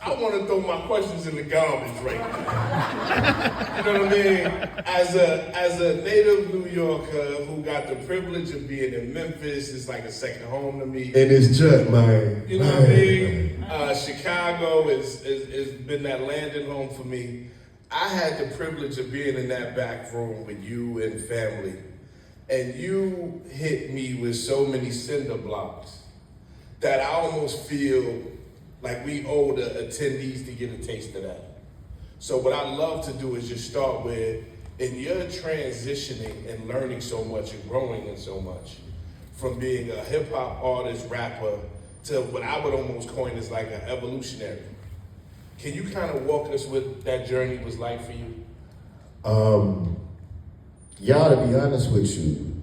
I want to throw my questions in the garbage right now. You know what I mean? As a native New Yorker who got the privilege of being in Memphis, it's like a second home to me. And it's just, man. You know what I mean? Chicago has been that landing home for me. I had the privilege of being in that back room with you and family. And you hit me with so many cinder blocks that I almost feel like we owe the attendees to get a taste of that. So what I love to do is just start with, in your transitioning and learning so much and growing in so much, from being a hip hop artist, rapper, to what I would almost coin as like an evolutionary. Can you kind of walk us what that journey was like for you? Y'all, to be honest with you,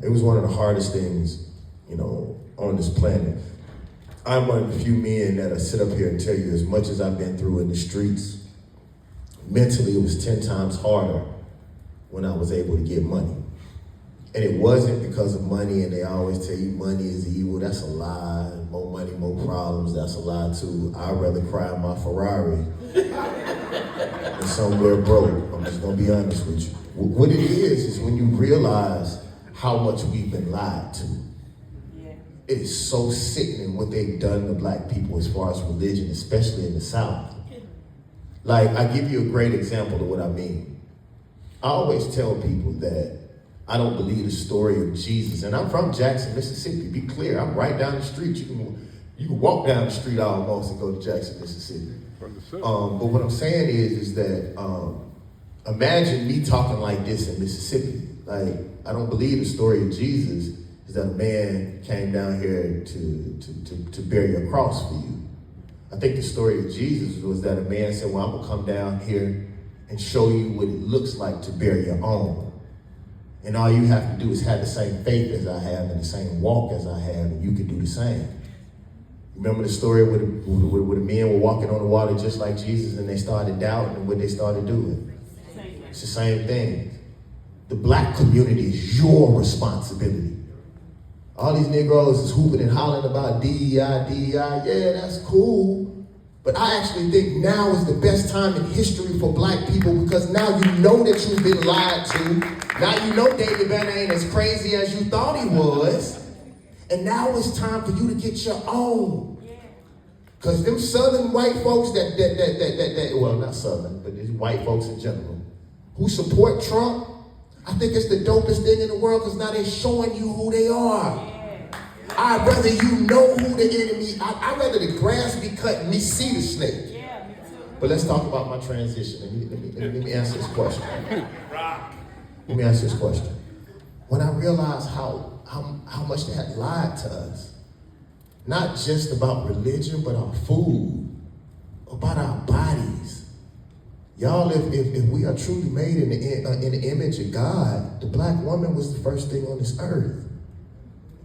it was one of the hardest things, on this planet. I'm one of the few men that'll sit up here and tell you, as much as I've been through in the streets, mentally it was 10 times harder when I was able to get money. And it wasn't because of money, and they always tell you money is evil. That's a lie. More money, more problems. That's a lie too. I'd rather cry in my Ferrari than somewhere broke. I'm just gonna be honest with you. What it is when you realize how much we've been lied to. It is so sickening what they've done to black people as far as religion, especially in the South. Like, I give you a great example of what I mean. I always tell people that I don't believe the story of Jesus. And I'm from Jackson, Mississippi. Be clear, I'm right down the street. You can walk down the street almost and go to Jackson, Mississippi. But what I'm saying is that imagine me talking like this in Mississippi. Like, I don't believe the story of Jesus is that a man came down here to bear your cross for you. I think the story of Jesus was that a man said, well, I'm gonna come down here and show you what it looks like to bear your own. And all you have to do is have the same faith as I have and the same walk as I have, and you can do the same. Remember the story where the men were walking on the water just like Jesus, and they started doubting, and what they started doing? It's the same thing. The black community is your responsibility. All these Negroes is hooping and hollering about DEI, DEI. Yeah, that's cool. But I actually think now is the best time in history for black people, because now you know that you've been lied to. Now you know David Banner ain't as crazy as you thought he was. And now it's time for you to get your own. Because them southern white folks well, not southern, but these white folks in general, who support Trump, I think it's the dopest thing in the world, because now they're showing you who they are. I'd rather you know who the enemy, I'd rather the grass be cut and me see the snake. Yeah, me too. But let's talk about my transition. Let me answer this question. Let me answer this question. When I realized how much they had lied to us, not just about religion, but our food, about our bodies. Y'all, if we are truly made in the image of God, the black woman was the first thing on this earth.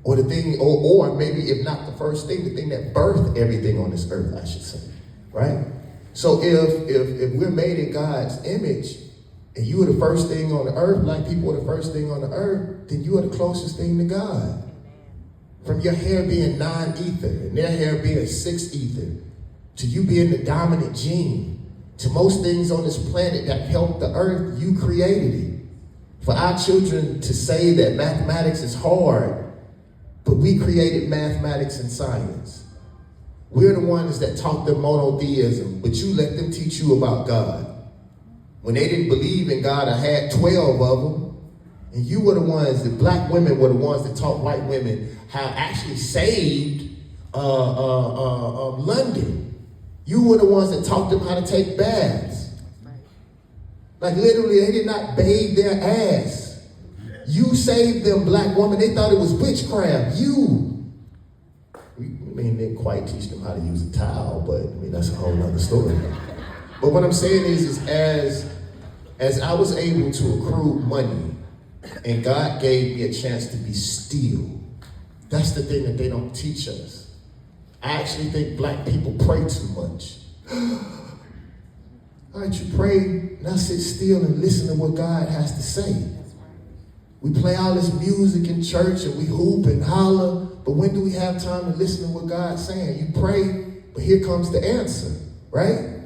Or the thing, or maybe if not the first thing, the thing that birthed everything on this earth, I should say, right? So if we're made in God's image, and you are the first thing on the earth, black people are the first thing on the earth, then you are the closest thing to God. From your hair being 9-ether, and their hair being 6-ether, to you being the dominant gene, to most things on this planet that helped the earth, you created it. For our children to say that mathematics is hard, but we created mathematics and science. We're the ones that taught them monotheism, but you let them teach you about God. When they didn't believe in God, I had 12 of them. And you were the ones, the black women were the ones that taught white women how actually saved London. You were the ones that taught them how to take baths. Like literally, they did not bathe their ass. You saved them, black woman. They thought it was witchcraft. Didn't quite teach them how to use a towel, but that's a whole nother story. But what I'm saying is as I was able to accrue money, and God gave me a chance to be still, that's the thing that they don't teach us. I actually think black people pray too much. All right, you pray, now sit still and listen to what God has to say. We play all this music in church and we hoop and holler, but when do we have time to listen to what God's saying? You pray, but here comes the answer. right?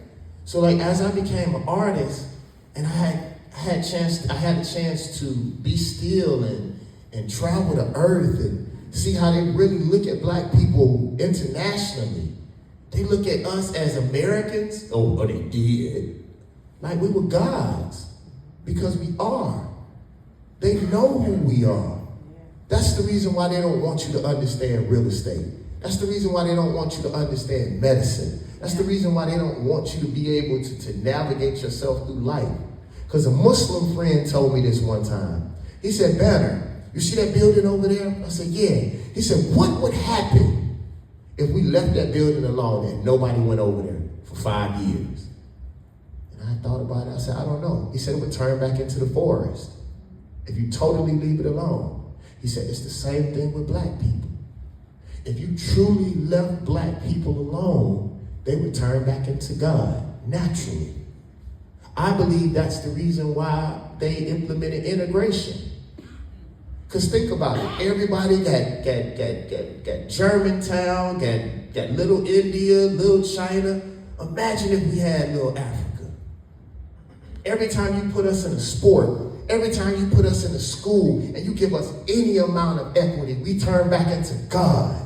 So like as I became an artist and I had a chance to be still and travel the earth and see how they really look at black people internationally. They look at us as Americans, or they did, like we were gods, because we are. They know who we are. That's the reason why they don't want you to understand real estate. That's the reason why they don't want you to understand medicine. That's the reason why they don't want you to be able to navigate yourself through life. Because a Muslim friend told me this one time. He said, Banner, you see that building over there? I said, yeah. He said, what would happen if we left that building alone and nobody went over there for 5 years? And I thought about it. I said, I don't know. He said it would turn back into the forest if you totally leave it alone. He said, it's the same thing with black people. If you truly left black people alone, they would turn back into God, naturally. I believe that's the reason why they implemented integration. Because think about it, everybody got Germantown, got little India, little China. Imagine if we had little Africa. Every time you put us in a sport, every time you put us in a school and you give us any amount of equity, we turn back into God.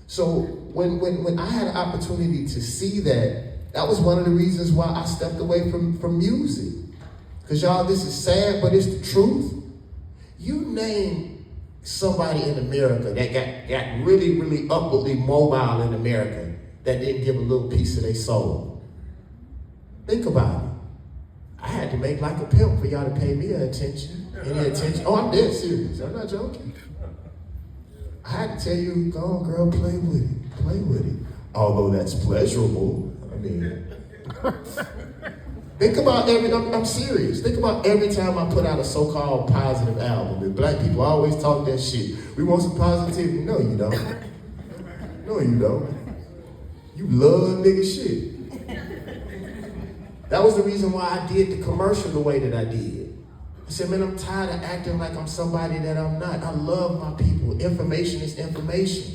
So when I had an opportunity to see that, that was one of the reasons why I stepped away from music. Because y'all, this is sad, but it's the truth. You name somebody in America that got really, really upwardly mobile in America that didn't give a little piece of their soul. Think about it. I had to make like a pimp for y'all to pay me attention. Any attention? Oh, I'm dead serious. I'm not joking. I had to tell you, go on, girl, play with it. Play with it. Although that's pleasurable. I mean, think about I'm serious. Think about every time I put out a so-called positive album. And black people always talk that shit. We want some positivity. No, you don't. No, you don't. You love nigga shit. That was the reason why I did the commercial the way that I did. I said, man, I'm tired of acting like I'm somebody that I'm not. I love my people. Information is information.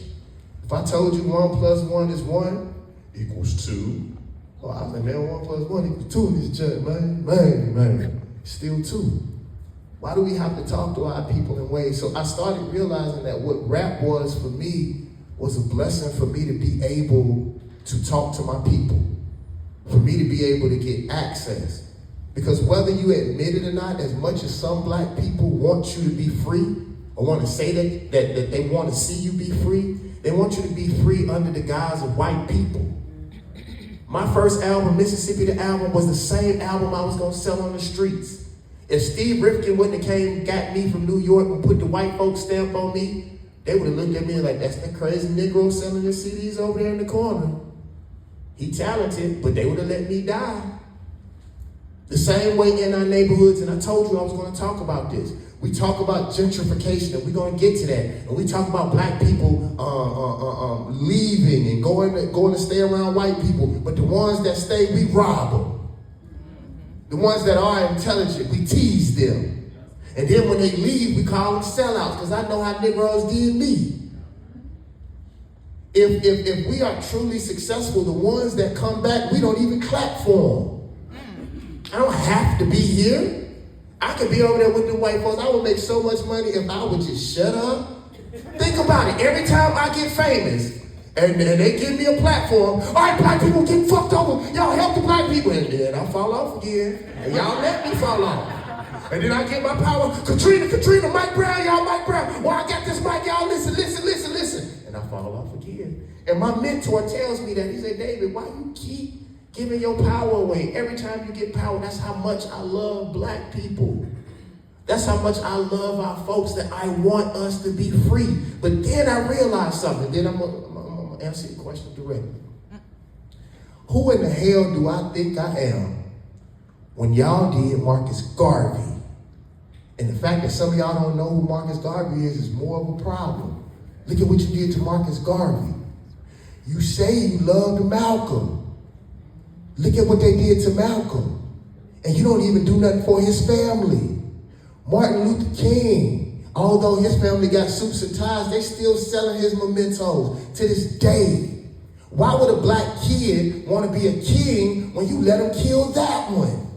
If I told you 1 + 1 is 1 equals 2, well, I said, man, 1 + 1 equals 2 in this judge, man. Still 2. Why do we have to talk to our people in ways? So I started realizing that what rap was for me was a blessing for me to be able to talk to my people, for me to be able to get access. Because whether you admit it or not, as much as some black people want you to be free, or want to say that they want to see you be free, they want you to be free under the guise of white people. My first album, Mississippi the Album, was the same album I was going to sell on the streets. If Steve Rifkin wouldn't have got me from New York and put the white folks stamp on me, they would have looked at me like, that's that crazy Negro selling his CDs over there in the corner. He talented, but they would have let me die. The same way in our neighborhoods, and I told you I was going to talk about this. We talk about gentrification, and we're going to get to that. And we talk about black people leaving and going to stay around white people. But the ones that stay, we rob them. The ones that are intelligent, we tease them. And then when they leave, we call them sellouts, because I know how Negroes did me. If we are truly successful, the ones that come back, we don't even clap for them. I don't have to be here. I could be over there with the white folks. I would make so much money if I would just shut up. Think about it. Every time I get famous and they give me a platform, all right, black people getting fucked over. Y'all help the black people. And then I fall off again. And y'all let me fall off. And then I get my power. Katrina, Mike Brown, y'all Mike Brown. Well, I got this mic, y'all listen. And I fall off again. And my mentor tells me that. He said, David, why you keep giving your power away? Every time you get power, that's how much I love black people. That's how much I love our folks, that I want us to be free. But then I realized something. Then I'm going to answer your question directly. Who in the hell do I think I am when y'all did Marcus Garvey? And the fact that some of y'all don't know who Marcus Garvey is more of a problem. Look at what you did to Marcus Garvey. You say you loved Malcolm. Look at what they did to Malcolm. And you don't even do nothing for his family. Martin Luther King, although his family got suits and ties, they still selling his mementos to this day. Why would a black kid want to be a king when you let him kill that one?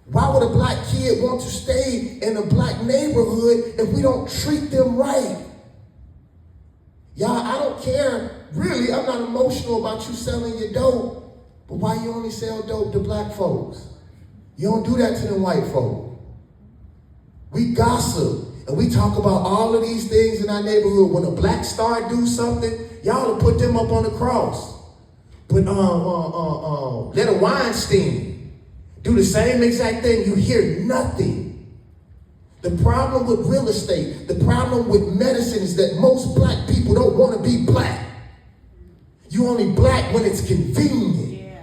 Why would a black kid want to stay in a black neighborhood if we don't treat them right? Y'all, I don't care. Really, I'm not emotional about you selling your dope, but why you only sell dope to black folks? You don't do that to them white folk. We gossip and we talk about all of these things in our neighborhood. When a black star do something, y'all will put them up on the cross. But let a Weinstein do the same exact thing. You hear nothing. The problem with real estate, the problem with medicine is that most black people don't want to be black. You only black when it's convenient.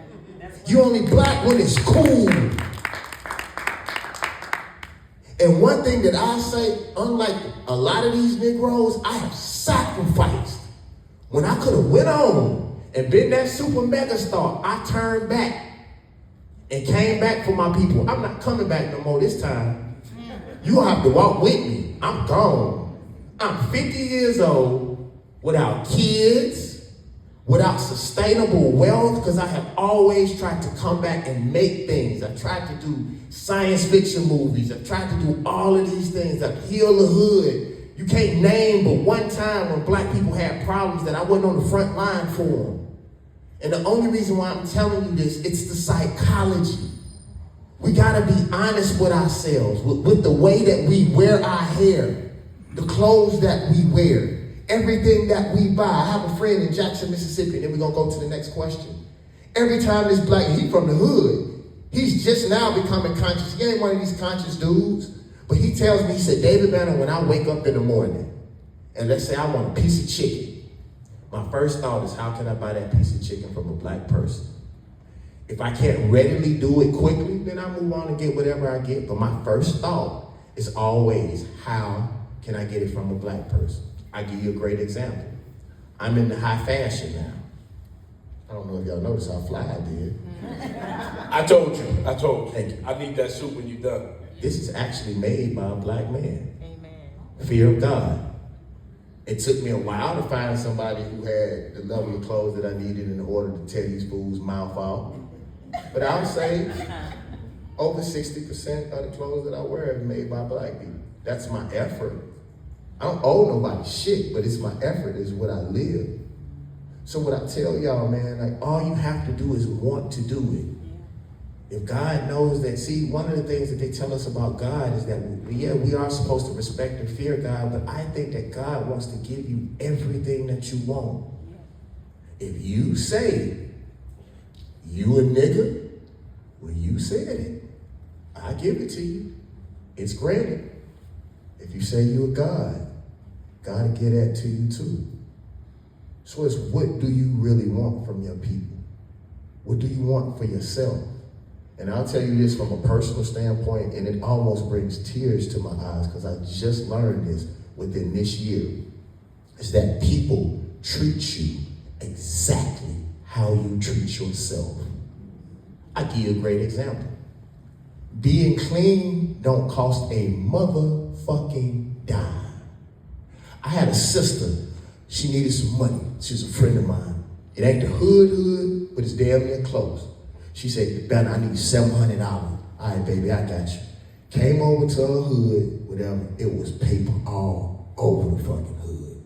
You only black when it's cool. And one thing that I say, unlike a lot of these Negroes, I have sacrificed. When I could have went on and been that super mega star, I turned back and came back for my people. I'm not coming back no more this time. You have to walk with me. I'm gone. I'm 50 years old without kids, without sustainable wealth, because I have always tried to come back and make things. I've tried to do science fiction movies. I've tried to do all of these things. I've healed the hood. You can't name but one time when black people had problems that I wasn't on the front line for them. And the only reason why I'm telling you this, it's the psychology. We gotta be honest with ourselves, with the way that we wear our hair, the clothes that we wear, everything that we buy. I have a friend in Jackson, Mississippi, and then we're gonna go to the next question. Every time this black, he from the hood, he's just now becoming conscious. He ain't one of these conscious dudes, but he tells me, he said, David Banner, when I wake up in the morning, and let's say I want a piece of chicken, my first thought is, how can I buy that piece of chicken from a black person? If I can't readily do it quickly, then I move on and get whatever I get. But my first thought is always, how can I get it from a black person? I'll give you a great example. I'm into high fashion now. I don't know if y'all noticed how fly I did. I told you. Thank you. I need that suit when you're done. This is actually made by a black man. Amen. Fear of God. It took me a while to find somebody who had the level of clothes that I needed in order to tear these fools' mouth off. But I would say over 60% of the clothes that I wear are made by black people. That's my effort. I don't owe nobody shit, but it's my effort, is what I live. So what I tell y'all, man, like, all you have to do is want to do it. If God knows that, see, one of the things that they tell us about God is that, we are supposed to respect and fear God, but I think that God wants to give you everything that you want. If you say, you a nigga, well, you said it. I give it to you. It's granted. If you say you a God, God will get that to you too. So it's, what do you really want from your people? What do you want for yourself? And I'll tell you this from a personal standpoint, and it almost brings tears to my eyes because I just learned this within this year, is that people treat you exactly how you treat yourself. I give you a great example. Being clean don't cost a motherfucking dime. I had a sister, she needed some money. She was a friend of mine. It ain't the hood, but it's damn near close. She said, Ben, I need $700. All right, baby, I got you. Came over to her hood, whatever. It was paper all over the fucking hood.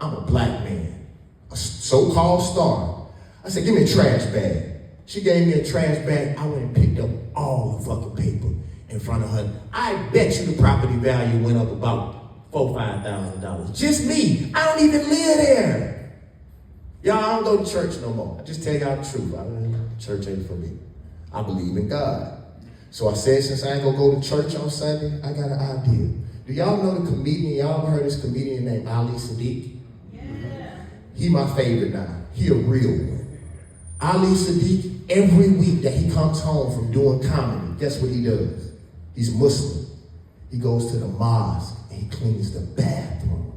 I'm a black man, a so-called star. I said, give me a trash bag. She gave me a trash bag. I went and picked up all the fucking paper in front of her. I bet you the property value went up about $4,000 or $5,000. Just me. I don't even live there. Y'all, I don't go to church no more. I just tell y'all the truth. Church ain't for me. I believe in God. So I said, since I ain't gonna go to church on Sunday, I got an idea. Do y'all know the comedian? Y'all ever heard this comedian named Ali Sadiq? Yeah. He my favorite now. He a real one. Ali Sadiq, every week that he comes home from doing comedy, guess what he does? He's Muslim. He goes to the mosque and he cleans the bathroom.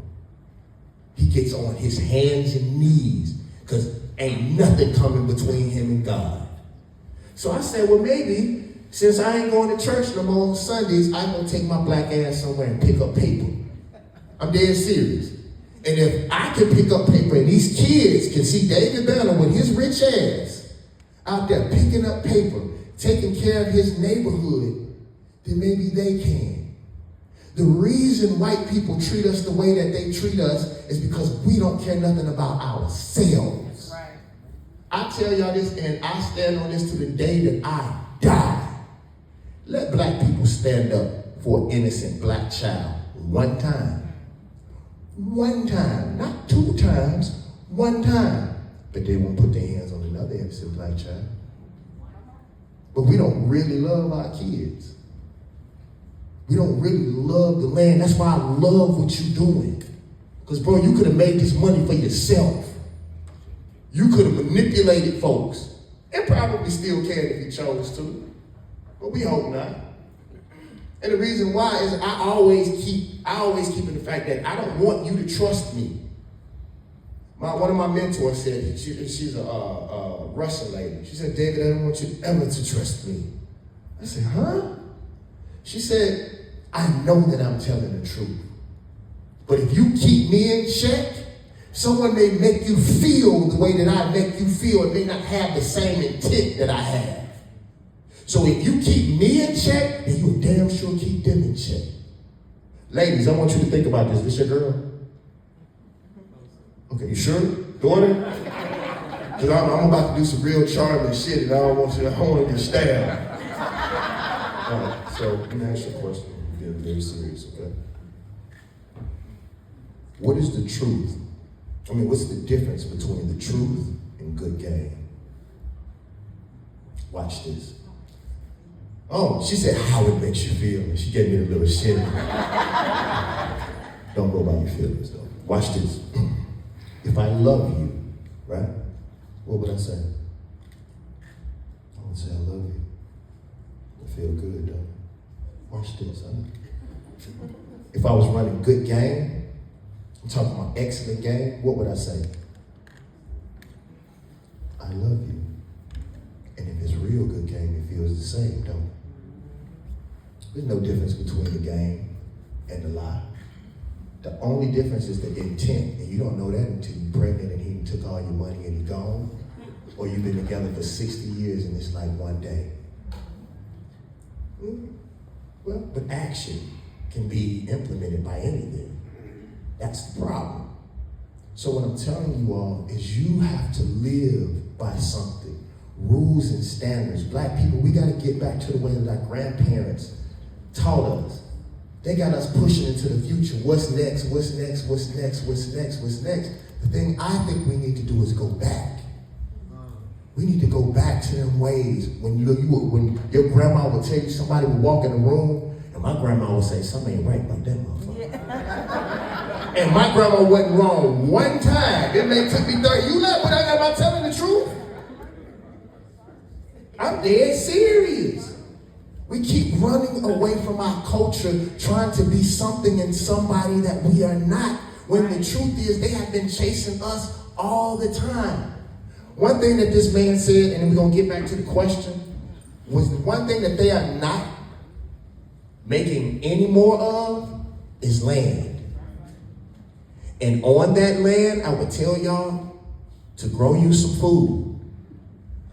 He gets on his hands and knees because ain't nothing coming between him and God. So I said, well, maybe since I ain't going to church no more on Sundays, I'm going to take my black ass somewhere and pick up paper. I'm dead serious. And if I can pick up paper and these kids can see David Banner with his rich ass out there picking up paper, taking care of his neighborhood, then maybe they can. The reason white people treat us the way that they treat us is because we don't care nothing about ourselves. Right. I tell y'all this, and I stand on this to the day that I die. Let black people stand up for an innocent black child one time. One time, not 2 times, one time. But they won't put their hands on another innocent black child. But we don't really love our kids. We don't really love the land. That's why I love what you're doing. Because, bro, you could have made this money for yourself. You could have manipulated folks. And probably still can if you chose to. But we hope not. And the reason why is I always keep in the fact that I don't want you to trust me. One of my mentors said, she's a Russian lady. She said, David, I don't want you ever to trust me. I said, huh? She said, I know that I'm telling the truth. But if you keep me in check, someone may make you feel the way that I make you feel and may not have the same intent that I have. So if you keep me in check, then you damn sure keep them in check. Ladies, I want you to think about this. This your girl? Okay, you sure? Daughter? Because I'm about to do some real charming shit and I don't want to get stabbed. All right, so let me ask you a question. Get very serious, okay? What is the truth? What's the difference between the truth and good game? Watch this. Oh, she said how it makes you feel. And she gave me a little shit. Don't go by your feelings, though. Watch this. If I love you, right? What would I say? I would say I love you. I feel good, though. Watch this, huh? If I was running good game, I'm talking about excellent game, what would I say? I love you. And if it's real good game, it feels the same, don't it? There's no difference between the game and the lie. The only difference is the intent, and you don't know that until you're pregnant and he took all your money and he gone, or you've been together for 60 years and it's like one day. Well, but action can be implemented by anything. That's the problem. So what I'm telling you all is you have to live by something. Rules and standards. Black people, we got to get back to the way that our grandparents taught us. They got us pushing into the future. What's next? What's next? What's next? What's next? What's next? The thing I think we need to do is go back. We need to go back to them ways. When your grandma would tell you somebody would walk in the room, and my grandma would say, something ain't right about that motherfucker. Yeah. And my grandma wasn't wrong one time. It may took me 30. You know what I got about telling the truth? I'm dead serious. We keep running away from our culture, trying to be something and somebody that we are not, when the truth is they have been chasing us all the time. One thing that this man said, and we're going to get back to the question, was one thing that they are not making any more of is land. And on that land, I would tell y'all to grow you some food.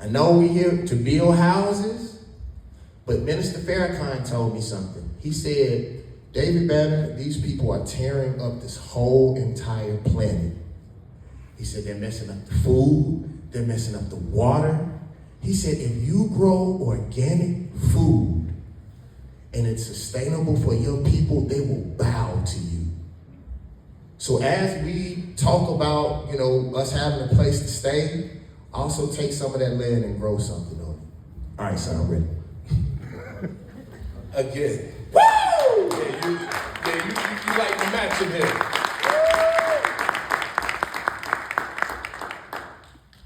I know we're here to build houses, but Minister Farrakhan told me something. He said, David Banner, these people are tearing up this whole entire planet. He said they're messing up the food, they're messing up the water. He said if you grow organic food and it's sustainable for your people, they will bow to you. So as we talk about, us having a place to stay, also take some of that land and grow something on it. All right, so I'm ready. Again. Woo! Yeah, you like the matching him.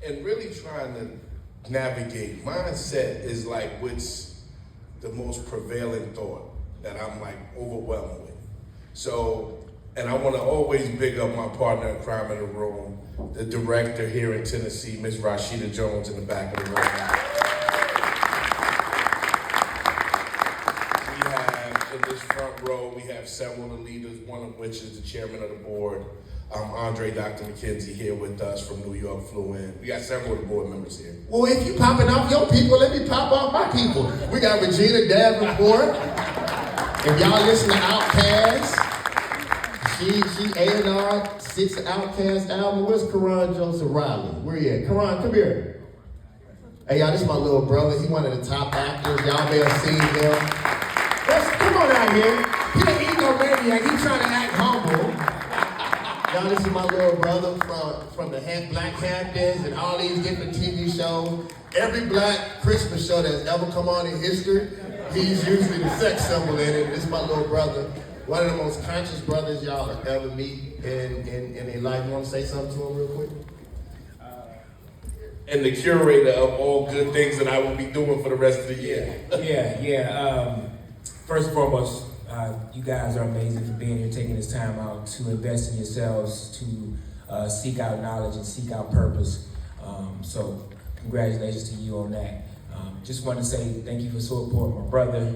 And really trying to navigate. Mindset is like what's the most prevailing thought that I'm like overwhelmed with. So, and I want to always big up my partner in crime in the room, the director here in Tennessee, Miss Rashida Jones in the back of the room. In this front row, we have several of the leaders, one of which is the chairman of the board, Andre, Dr. McKenzie here with us from New York flew in. We got several of the board members here. Well, if you popping off your people, let me pop off my people. We got Regina Davenport. If y'all listen to Outkast, she A&R 6 Outkast album. Where's Karan Joseph Riley? Where he at? Karan, come here. Hey, y'all, this is my little brother. He's one of the top actors. Y'all may have seen him. Come on out here. He ain't eat no maniac. He's trying to act humble. Y'all, this is my little brother from the Black Hamptons and all these different TV shows. Every black Christmas show that's ever come on in history, he's usually the sex symbol in it. This is my little brother. One of the most conscious brothers y'all will ever meet in their life. You want to say something to him real quick? And the curator of all good things that I will be doing for the rest of the year. First and foremost, you guys are amazing for being here, taking this time out to invest in yourselves, to seek out knowledge and seek out purpose. So congratulations to you on that. Just want to say thank you for supporting my brother,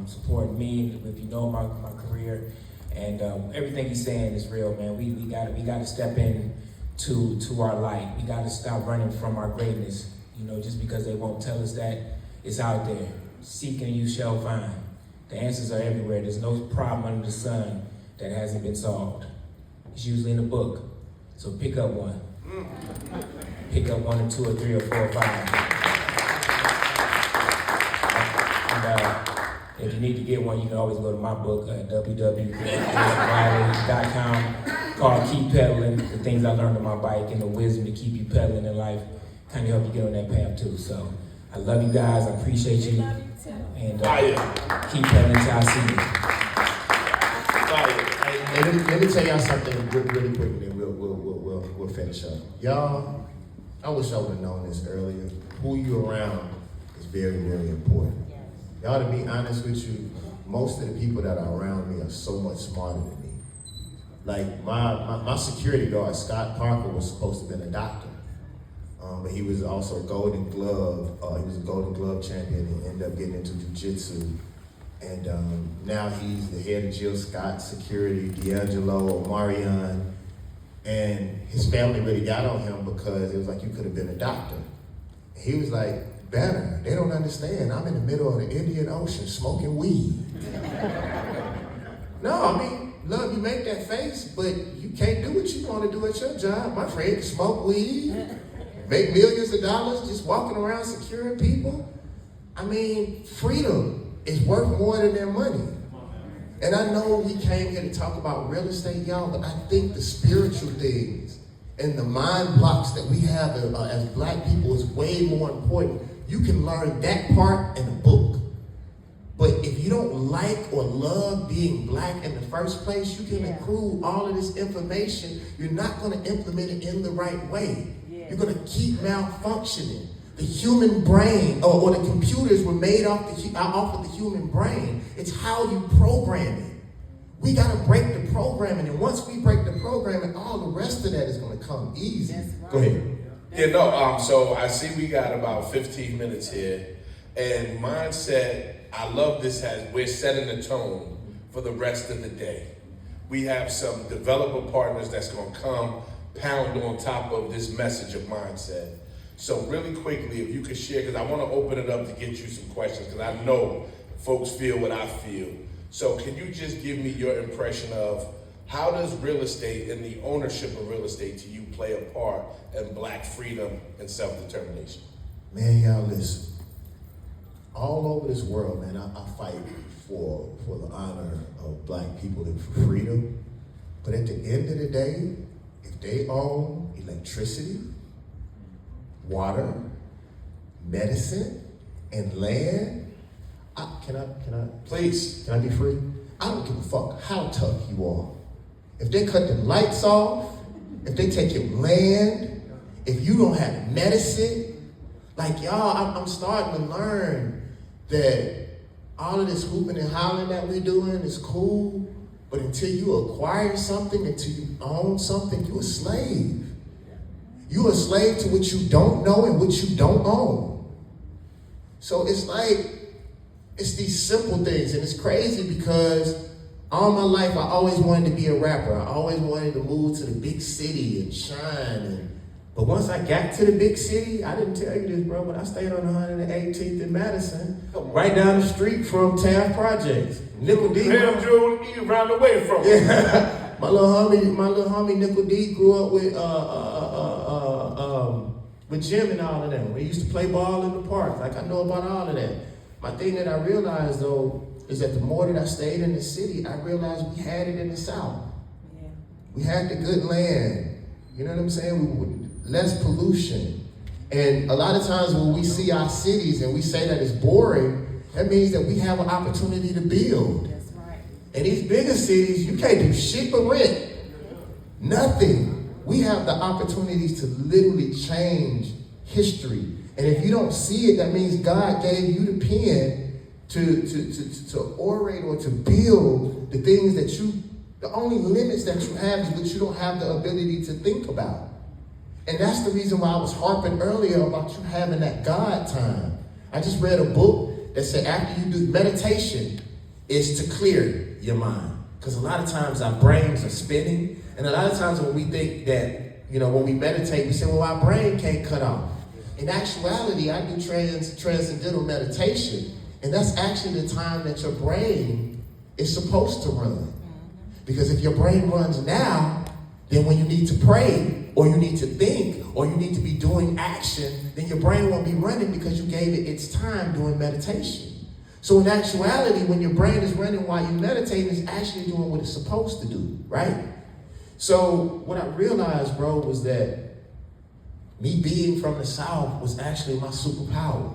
supporting me, if you know my career, and everything he's saying is real, man. We gotta step in to our light. We gotta stop running from our greatness. You know, just because they won't tell us that, it's out there. Seek and you shall find. The answers are everywhere. There's no problem under the sun that hasn't been solved. It's usually in a book. So pick up one. Pick up 1 or 2 or 3 or 4 or 5. And if you need to get one, you can always go to my book at www.com, called Keep Pedaling, the things I learned on my bike and the wisdom to keep you pedaling in life, kind of help you get on that path too. So I love you guys. I appreciate you. And keep pedaling till I see you. Hey, let me tell y'all something really quick, then we'll finish up. Y'all, I wish I would have known this earlier. Who you around is very, very important. Y'all, to be honest with you, most of the people that are around me are so much smarter than me. Like my security guard, Scott Parker, was supposed to have been a doctor. But he was also a Golden Glove. He was a Golden Glove champion and ended up getting into jiu-jitsu. And now he's the head of Jill Scott Security, D'Angelo, Omarion. And his family really got on him because it was like, you could have been a doctor. And he was like, Banner, they don't understand. I'm in the middle of the Indian Ocean smoking weed. No, I mean, love, you make that face, but you can't do what you want to do at your job. My friend can smoke weed, make millions of dollars just walking around securing people. I mean, freedom is worth more than their money. And I know we came here to talk about real estate, y'all, but I think the spiritual things and the mind blocks that we have as black people is way more important. You can learn that part in a book. But if you don't like or love being black in the first place, you can accrue all of this information. You're not going to implement it in the right way. You're going to keep malfunctioning. The human brain, or the computers were made off of the human brain. It's how you program it. We got to break the programming, and once we break the programming, all the rest of that is going to come easy. Right. Go ahead. So I see we got about 15 minutes here, and mindset, I love this, we're setting the tone for the rest of the day. We have some developer partners that's going to come pound on top of this message of mindset. So really quickly, if you could share, because I want to open it up to get you some questions, because I know folks feel what I feel. So can you just give me your impression of how does real estate and the ownership of real estate to you play a part in black freedom and self-determination? Man, y'all listen. All over this world, man, I fight for the honor of black people and for freedom. But at the end of the day, if they own electricity, water, medicine, and land, can I Please. Can I be free? I don't give a fuck how tough you are. If they cut the lights off, if they take your land, if you don't have medicine, like y'all, I'm starting to learn that all of this hooping and hollering that we're doing is cool, but until you acquire something, until you own something, you're a slave. You're a slave to what you don't know and what you don't own. So it's like, it's these simple things, and it's crazy because All my life, I always wanted to be a rapper. I always wanted to move to the big city and shine. But once I got to the big city, I didn't tell you this, bro, but I stayed on 118th in Madison, right down the street from Taft Projects. Nickel D. You around the way from Yeah. My little homie Nickel D grew up with Jim and all of them. We used to play ball in the park. Like, I know about all of that. My thing that I realized, though, is that the more that I stayed in the city, I realized we had it in the South. Yeah. We had the good land. You know what I'm saying? Less pollution. And a lot of times when we see our cities and we say that it's boring, that means that we have an opportunity to build. That's right. And these bigger cities, you can't do shit but rent. Nothing. We have the opportunities to literally change history. And if you don't see it, that means God gave you the pen to orate or to build the things that the only limits that you have is what you don't have the ability to think about. And that's the reason why I was harping earlier about you having that God time. I just read a book that said after you do meditation, is to clear your mind. Because a lot of times our brains are spinning. And a lot of times when we think that, when we meditate, we say, well, our brain can't cut off. In actuality, I do transcendental meditation. And that's actually the time that your brain is supposed to run. Because if your brain runs now, then when you need to pray, or you need to think, or you need to be doing action, then your brain won't be running because you gave it its time doing meditation. So in actuality, when your brain is running while you meditate, it's actually doing what it's supposed to do, right? So what I realized, bro, was that me being from the South was actually my superpower.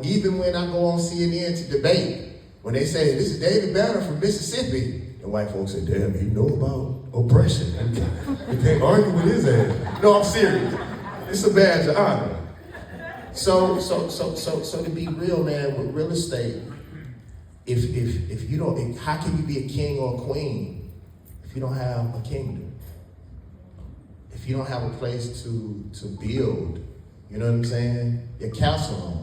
Even when I go on CNN to debate, when they say, this is David Banner from Mississippi, and white folks say, damn, he know about oppression. You can't argue with his ass. No, I'm serious. It's a badge of honor. So to be real, man, with real estate, if you don't, how can you be a king or a queen if you don't have a kingdom? If you don't have a place to build, you know what I'm saying? Your castle home.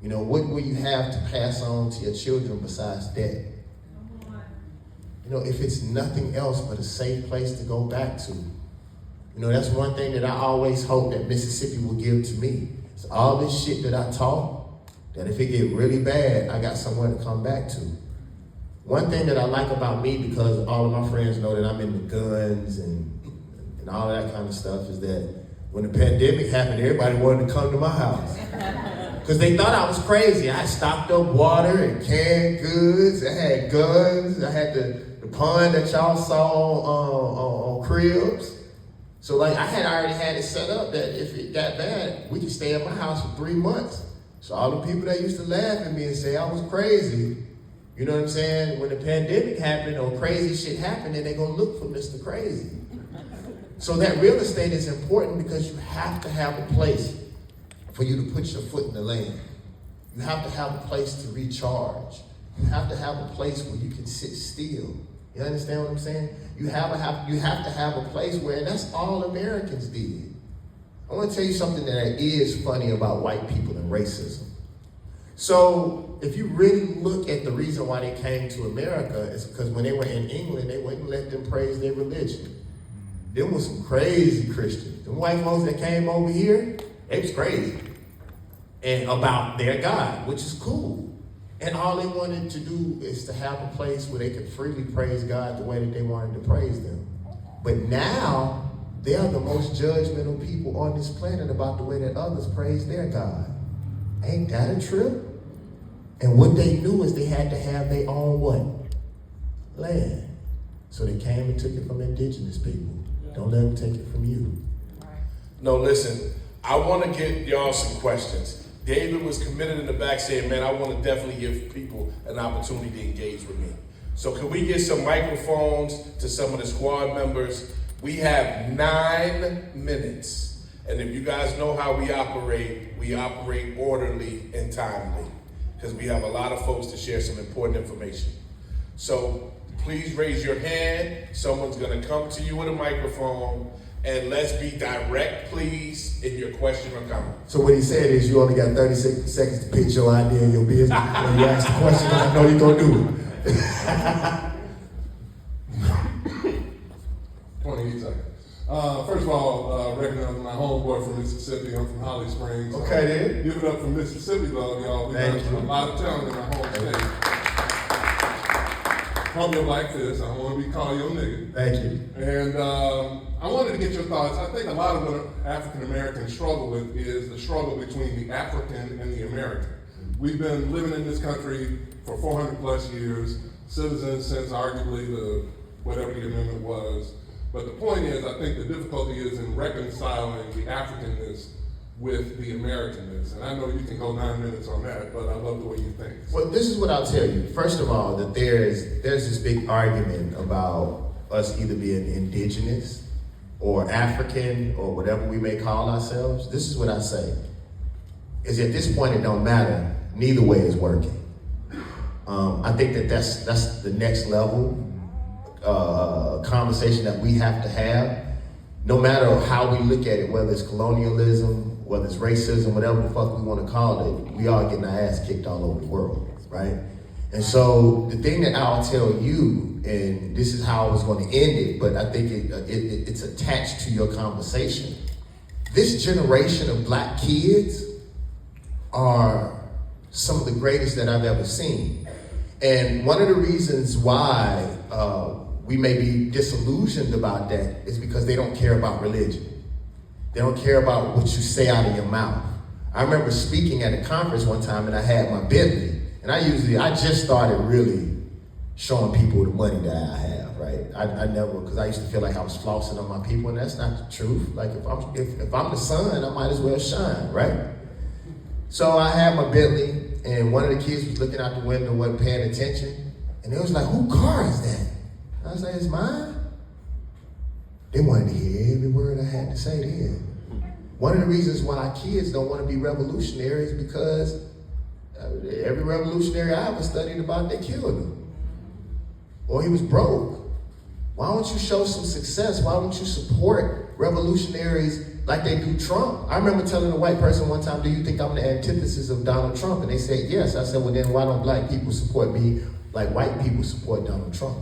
What will you have to pass on to your children besides debt? If it's nothing else but a safe place to go back to. That's one thing that I always hope that Mississippi will give to me. It's all this shit that I taught, that if it get really bad, I got somewhere to come back to. One thing that I like about me, because all of my friends know that I'm into guns and all of that kind of stuff, is that when the pandemic happened, everybody wanted to come to my house. Because they thought I was crazy. I stocked up water and canned goods. I had guns. I had the pond that y'all saw on Cribs. So I had already had it set up that if it got bad, we could stay at my house for 3 months. So all the people that used to laugh at me and say I was crazy, you know what I'm saying? When the pandemic happened or crazy shit happened, then they're going to look for Mr. Crazy. So that real estate is important because you have to have a place for you to put your foot in the land. You have to have a place to recharge. You have to have a place where you can sit still. You understand what I'm saying? You have to have a place where, and that's all Americans did. I want to tell you something that is funny about white people and racism. So if you really look at the reason why they came to America, it's because when they were in England, they wouldn't let them praise their religion. Them was some crazy Christians. The white folks that came over here, they was crazy. And about their God, which is cool. And all they wanted to do is to have a place where they could freely praise God the way that they wanted to praise them. But now, they are the most judgmental people on this planet about the way that others praise their God. Ain't that a trip? And what they knew is they had to have their own what? Land. So they came and took it from indigenous people. Don't let them take it from you. No, listen, I want to get y'all some questions. David was committed in the back saying, man, I want to definitely give people an opportunity to engage with me. So can we get some microphones to some of the squad members? We have 9 minutes. And if you guys know how we operate orderly and timely, because we have a lot of folks to share some important information. So please raise your hand. Someone's going to come to you with a microphone. And let's be direct, please, in your question or comment. So what he said is you only got 30 seconds to pitch your idea and your business when you ask the question, because I know you're going to do it. 28 seconds. First of all, recognizing my homeboy from Mississippi. I'm from Holly Springs. Okay, then. Give it up for Mississippi, though, y'all. We got a lot of talent in our home state. Probably like this. I don't want to be called your nigga. Thank you. And I wanted to get your thoughts. I think a lot of what African Americans struggle with is the struggle between the African and the American. We've been living in this country for 400 plus years, citizens since arguably whatever the amendment was. But the point is, I think the difficulty is in reconciling the Africanness with the Americanness. And I know you can go 9 minutes on that, but I love the way you think. Well, this is what I'll tell you. First of all, that there's this big argument about us either being indigenous or African or whatever we may call ourselves. This is what I say, is at this point it don't matter. Neither way is working. I think that's the next level conversation that we have to have. No matter how we look at it, whether it's colonialism, whether it's racism, whatever the fuck we want to call it, we are getting our ass kicked all over the world, right? And so the thing that I'll tell you, and this is how I was going to end it, but I think it's attached to your conversation. This generation of black kids are some of the greatest that I've ever seen. And one of the reasons why we may be disillusioned about that is because they don't care about religion. They don't care about what you say out of your mouth. I remember speaking at a conference one time and I had my Bentley, and I just started really showing people the money that I have, right? I never, because I used to feel like I was flossing on my people, and that's not the truth. Like if I'm the sun, I might as well shine, right? So I had my Bentley, and one of the kids was looking out the window, wasn't paying attention, and they was like, "Whose car is that?" I was like, "It's mine." They wanted to hear every word I had to say then. One of the reasons why our kids don't want to be revolutionaries is because every revolutionary I ever studied about, they killed him. Or he was broke. Why don't you show some success? Why don't you support revolutionaries like they do Trump? I remember telling a white person one time, "Do you think I'm the antithesis of Donald Trump?" And they said, "Yes." I said, "Well, then why don't black people support me like white people support Donald Trump?"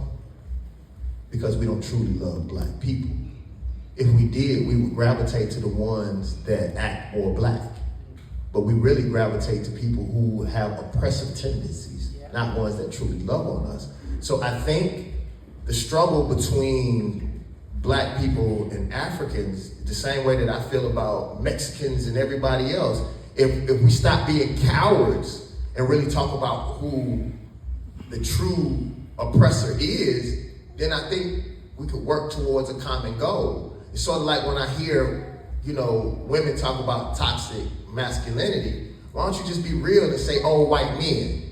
Because we don't truly love black people. If we did, we would gravitate to the ones that act more black. But we really gravitate to people who have oppressive tendencies, not ones that truly love on us. So I think the struggle between black people and Africans, the same way that I feel about Mexicans and everybody else, if we stop being cowards and really talk about who the true oppressor is, then I think we could work towards a common goal. It's sort of like when I hear, women talk about toxic masculinity. Why don't you just be real and say, "Oh, white men"?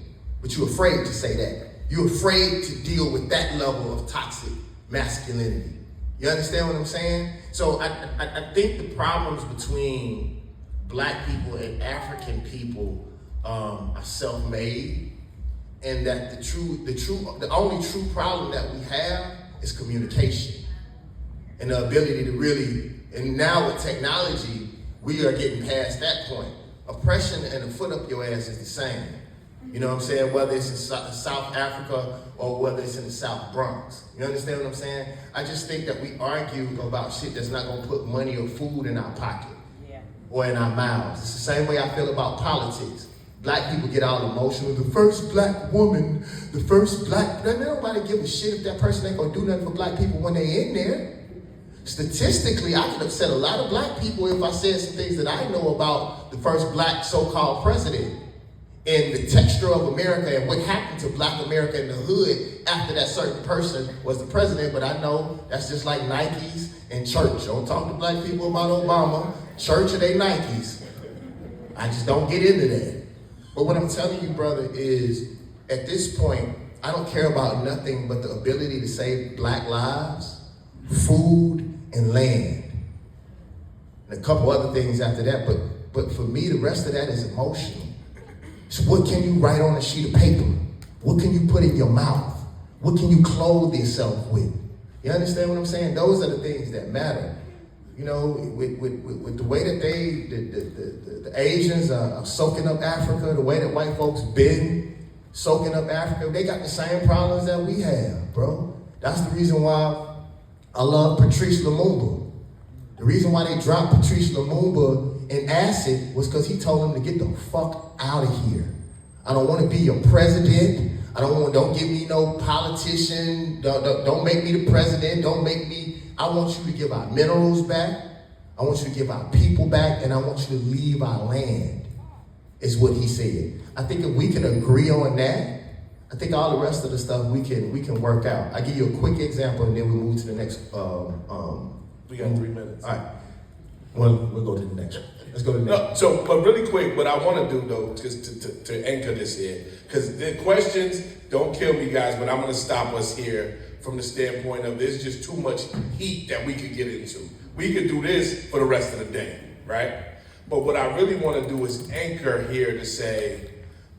But you're afraid to say that. You're afraid to deal with that level of toxic masculinity. You understand what I'm saying? So I think the problems between black people and African people are self-made, and that the only true problem that we have is communication. And the ability to really, and now with technology, we are getting past that point. Oppression and a foot up your ass is the same. You know what I'm saying? Whether it's in South Africa or whether it's in the South Bronx. You understand what I'm saying? I just think that we argue about shit that's not gonna put money or food in our pocket or in our mouths. It's the same way I feel about politics. Black people get all emotional. The first black woman, the first black, nobody give a shit if that person ain't gonna do nothing for black people when they in there. Statistically, I could upset a lot of black people if I said some things that I know about the first black so-called president and the texture of America and what happened to black America in the hood after that certain person was the president. But I know that's just like Nikes and church. Don't talk to black people about Obama, church, or they Nikes. I just don't get into that. But what I'm telling you, brother, is at this point, I don't care about nothing but the ability to save black lives, food, and land. And a couple other things after that, but for me, the rest of that is emotional. So what can you write on a sheet of paper? What can you put in your mouth? What can you clothe yourself with? You understand what I'm saying? Those are the things that matter. With the way that the Asians are soaking up Africa, the way that white folks been soaking up Africa. They got the same problems that we have, bro. That's the reason why I love Patrice Lumumba. The reason why they dropped Patrice Lumumba in acid was because he told them to get the fuck out of here. I don't want to be your president. Don't give me no politician. Don't make me the president. I want you to give our minerals back. I want you to give our people back, and I want you to leave our land, is what he said. I think if we can agree on that, I think all the rest of the stuff we can work out. I give you a quick example, and then we move to the next. We got 3 minutes. All right. Well, we'll go to the next one. Let's go to the next. No, so, but really quick, what I want to do though, just to anchor this here, because the questions don't kill me, guys, but I'm going to stop us here from the standpoint of there's just too much heat that we could get into. We could do this for the rest of the day, right? But what I really want to do is anchor here to say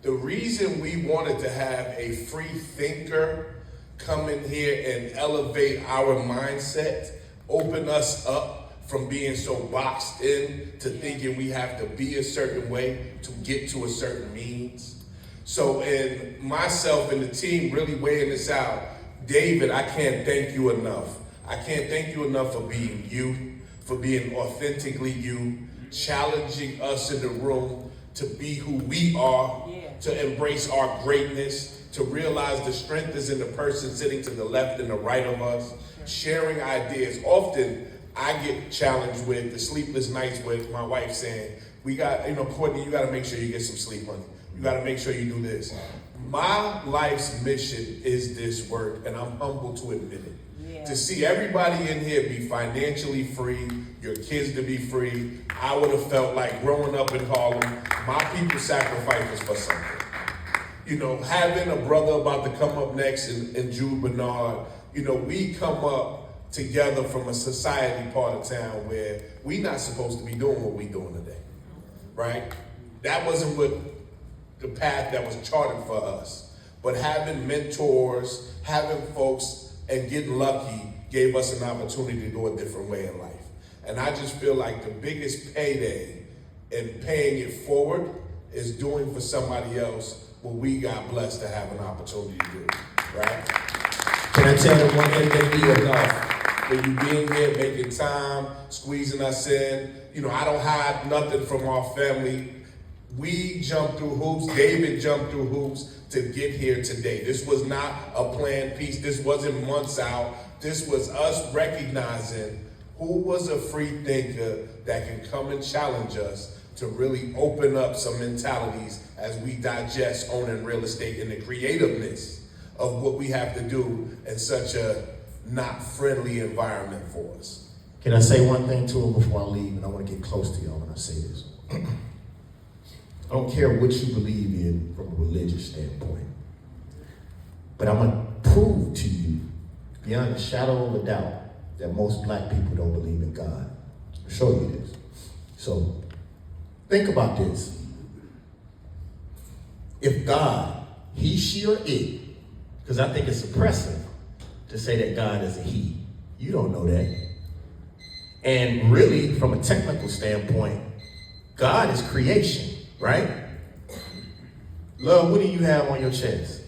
the reason we wanted to have a free thinker come in here and elevate our mindset, open us up from being so boxed in to thinking we have to be a certain way to get to a certain means. So in myself and the team really weighing this out, David, I can't thank you enough. I can't thank you enough for being you, for being authentically you, challenging us in the room to be who we are, to embrace our greatness, to realize the strength is in the person sitting to the left and the right of us, sharing ideas. Often, I get challenged with the sleepless nights with my wife saying, Courtney, you got to make sure you get some sleep, honey. You got to make sure you do this. My life's mission is this work, and I'm humble to admit it. Yeah. To see everybody in here be financially free, your kids to be free. I would have felt like growing up in Harlem, my people sacrificed for something. Having a brother about to come up next in Jude Bernard, we come up together from a society part of town where we not supposed to be doing what we doing today, right? That wasn't what the path that was charted for us. But having mentors, having folks, and getting lucky gave us an opportunity to go a different way in life. And I just feel like the biggest payday in paying it forward is doing for somebody else what we got blessed to have an opportunity to do, right? Can I tell you one thing that we enough? For you being here, making time, squeezing us in. I don't hide nothing from our family. We jumped through hoops. David jumped through hoops to get here today. This was not a planned piece. This wasn't months out. This was us recognizing who was a free thinker that can come and challenge us to really open up some mentalities as we digest owning real estate and the creativeness of what we have to do in such a not friendly environment for us. Can I say one thing to him before I leave? And I want to get close to y'all when I say this. I don't care what you believe in from a religious standpoint, but I'm going to prove to you, beyond a shadow of a doubt, that most black people don't believe in God. I'll show you this. So, think about this. If God, he, she, or it, because I think it's oppressive to say that God is a he. You don't know that. And really, from a technical standpoint, God is creation, right? Love, what do you have on your chest?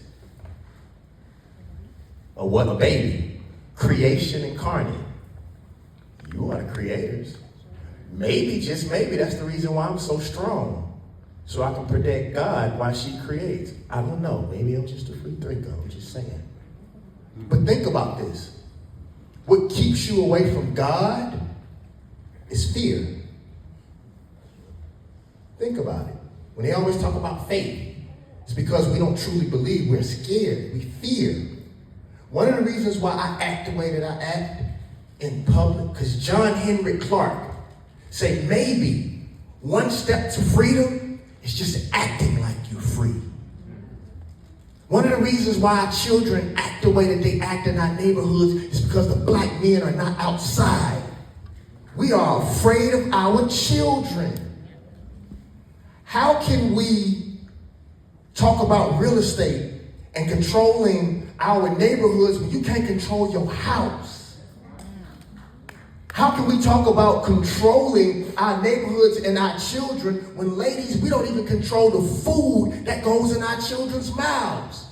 A what? A baby. Creation incarnate. You are the creators. Maybe, just maybe, that's the reason why I'm so strong. So I can predict God while she creates. I don't know. Maybe I'm just a free thinker. I'm just saying. But think about this. What keeps you away from God is fear. Think about it. When they always talk about faith, it's because we don't truly believe. We're scared. We fear. One of the reasons why I act the way that I act in public, because John Henry Clark said maybe one step to freedom is just acting like you're free. One of the reasons why our children act the way that they act in our neighborhoods is because the black men are not outside. We are afraid of our children. How can we talk about real estate and controlling our neighborhoods when you can't control your house? How can we talk about controlling our neighborhoods and our children when, ladies, we don't even control the food that goes in our children's mouths?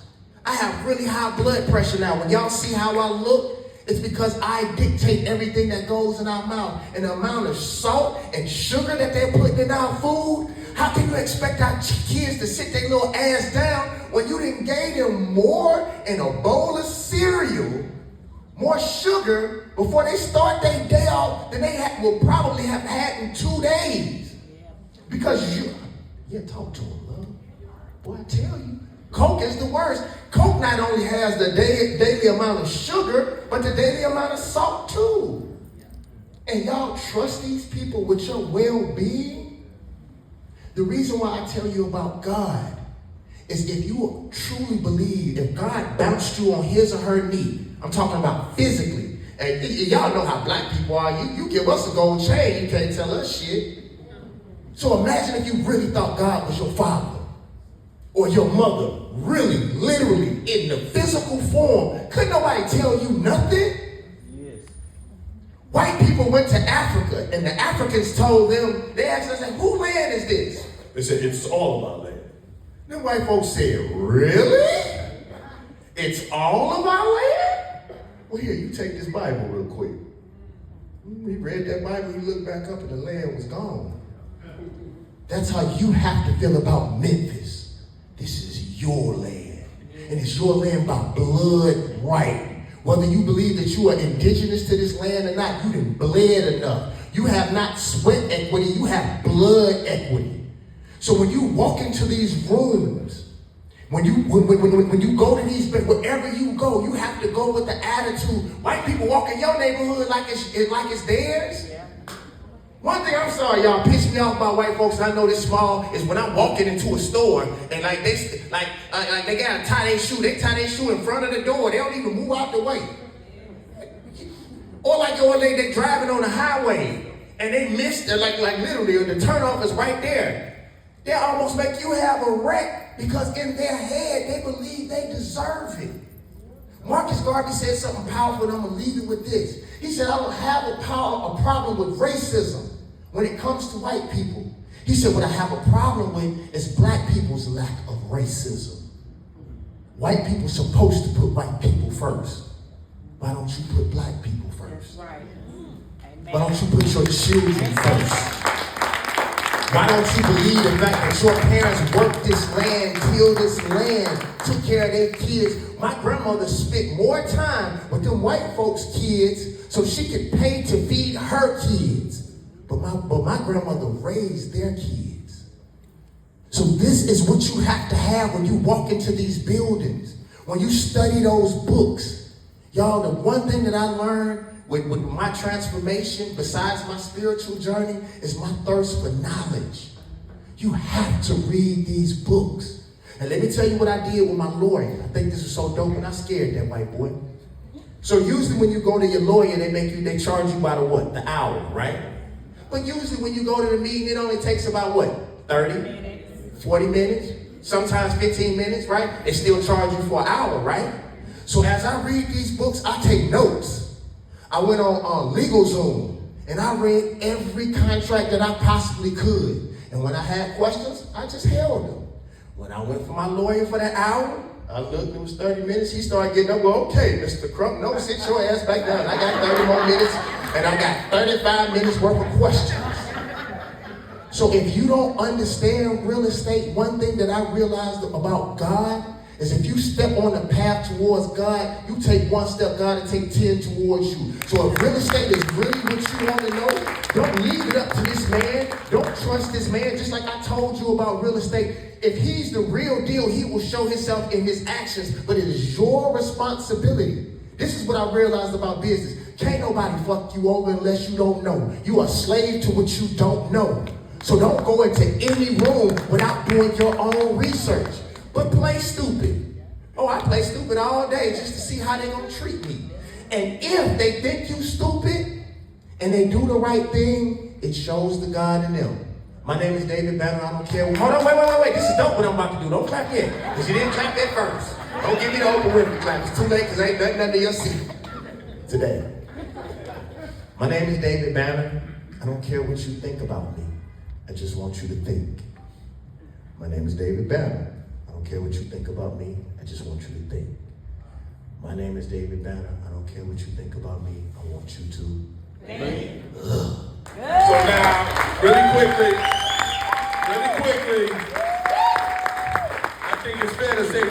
I have really high blood pressure now. When y'all see how I look, it's because I dictate everything that goes in our mouth. And the amount of salt and sugar that they're putting in our food, how can you expect our kids to sit their little ass down when you didn't gave them more in a bowl of cereal, more sugar before they start their day off than they will probably have had in 2 days? Because talk to them, love. Boy, I tell you, Coke is the worst. Coke not only has the daily amount of sugar, but the daily amount of salt too. And y'all trust these people with your well-being? The reason why I tell you about God is if you truly believe, if God bounced you on his or her knee, I'm talking about physically, and y'all know how black people are. You give us a gold chain, you can't tell us shit. So imagine if you really thought God was your father or your mother, really, literally, in the physical form. Couldn't nobody tell you nothing? Yes. White people went to Africa, and the Africans told them, they asked us, whose land is this? They said, it's all of our land. Then white folks said, really? It's all of our land? Well, here, you take this Bible real quick. We read that Bible, you look back up and the land was gone. That's how you have to feel about Memphis. This is your land. And it's your land by blood right. Whether you believe that you are indigenous to this land or not, you didn't bled enough. You have not sweat equity, you have blood equity. So when you walk into these rooms, when you go to these, wherever you go, you have to go with the attitude. White people walk in your neighborhood like it's theirs. One thing, I'm sorry, y'all, piss me off about white folks, and I know this small, is when I'm walking into a store and they gotta tie their shoe. They tie their shoe in front of the door. They don't even move out the way. Or like your lady, they driving on the highway and they missed it, like literally, the turnoff is right there. They almost make you have a wreck because in their head they believe they deserve it. Marcus Garvey said something powerful, and I'm gonna leave it with this. He said, I don't have a problem with racism when it comes to white people. He said, what I have a problem with is black people's lack of racism. White people supposed to put white people first. Why don't you put black people first? That's right. Why don't you put your children first? Why don't you believe the fact that your parents worked this land, tilled this land, took care of their kids? My grandmother spent more time with them white folks' kids so she could pay to feed her kids. But my grandmother raised their kids. So this is what you have to have when you walk into these buildings. When you study those books. Y'all, the one thing that I learned with my transformation, besides my spiritual journey, is my thirst for knowledge. You have to read these books. And let me tell you what I did with my lawyer. I think this is so dope, and I scared that white boy. So usually when you go to your lawyer, they charge you by the hour, right? But usually when you go to the meeting, it only takes about 30, 40 minutes, sometimes 15 minutes, right? They still charge you for an hour, right? So as I read these books, I take notes. I went on LegalZoom, and I read every contract that I possibly could. And when I had questions, I just held them. When I went for my lawyer for that hour, I looked, it was 30 minutes. He started getting up, well, okay, Mr. Crump, no, sit your ass back down. I got 30 more minutes, and I got 35 minutes worth of questions. So if you don't understand real estate, one thing that I realized about God is if you step on the path towards God, you take one step, God will take 10 towards you. So if real estate is really what you want to know, don't leave it up to this man. Don't trust this man. Just like I told you about real estate, if he's the real deal, he will show himself in his actions, but it is your responsibility. This is what I realized about business. Can't nobody fuck you over unless you don't know. You are a slave to what you don't know. So don't go into any room without doing your own research. But play stupid. Oh, I play stupid all day just to see how they're going to treat me. And if they think you stupid and they do the right thing, it shows the God in them. My name is David Banner. I don't care. Hold on, wait. This is dope what I'm about to do. Don't clap yet, because you didn't clap that first. Don't give me the Oprah Winfrey clap. It's too late, because ain't nothing under your seat today. My name is David Banner. I don't care what you think about me. I just want you to think. My name is David Banner. I don't care what you think about me. I just want you to think. My name is David Banner. I don't care what you think about me. I want you to think. So now, really quickly, I think it's fair to say